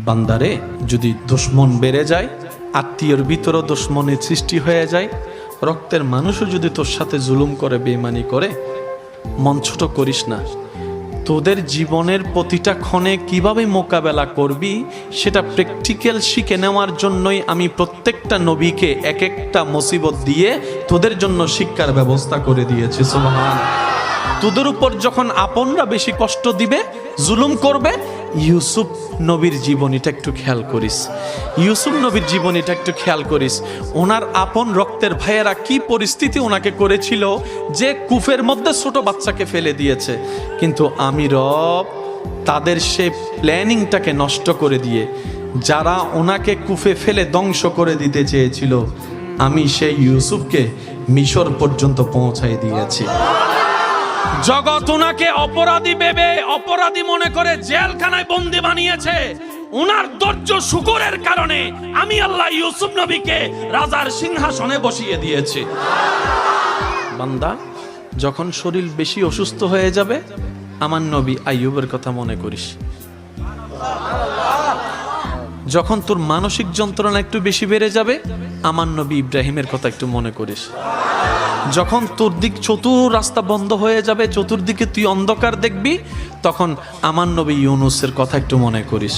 বান্দারে, যদি দুশ্মন বেড়ে যায়, আত্মীয়র ভিতরও দুশ্মনের সৃষ্টি হয়ে যায়, রক্তের মানুষও যদি তোর সাথে জুলুম করে, বেঈমানি করে, মন ছোট করিস না। তোদের জীবনের প্রতিটা ক্ষণে কিভাবে মোকাবেলা করবি সেটা প্র্যাকটিক্যাল শিখে নেওয়ার জন্যই আমি প্রত্যেকটা নবীকে এক একটা মুসিবত দিয়ে তোদের জন্য শিক্ষার ব্যবস্থা করে দিয়েছি। সুবহান। তোদের উপর যখন আপনরা বেশি কষ্ট দিবে, জুলুম করবে, ইউসুফ নবীর জীবনীটা একটু খেয়াল করিস। ইউসুফ নবীর জীবনীটা একটু খেয়াল করিস। ওনার আপন রক্তের ভাইয়েরা কি পরিস্থিতি ওনাকে করেছিল যে কূপের মধ্যে ছোট বাচ্চাকে ফেলে দিয়েছে, কিন্তু আমি রব তাদের সেই প্ল্যানিংটাকে নষ্ট করে দিয়ে, যারা ওনাকে কূপে ফেলে ধ্বংস করে দিতে চেয়েছিল, আমি সেই ইউসুফকে মিশর পর্যন্ত পৌঁছাই দিয়েছি। জগৎ ওনাকে অপরাধী ভেবে, অপরাধী মনে করে জেলখানায় বন্দী বানিয়েছে। ওনার ধৈর্য শুকরের কারণে আমি আল্লাহ ইউসুফ নবীকে রাজার সিংহাসনে বসিয়ে দিয়েছি। বান্দা, যখন শরীর বেশি অসুস্থ হয়ে যাবে, আমার নবী আইয়ুবের কথা মনে করিস। যখন তোর মানসিক যন্ত্রণা একটু বেশি বেড়ে যাবে, আমার নবী ইব্রাহিমের কথা একটু মনে করিস। যখন তোর দিক চতুর রাস্তা বন্ধ হয়ে যাবে, চতুর্দিকে তুই অন্ধকার দেখবি, তখন আমার নবী ইউনুসের কথা একটু মনে করিস।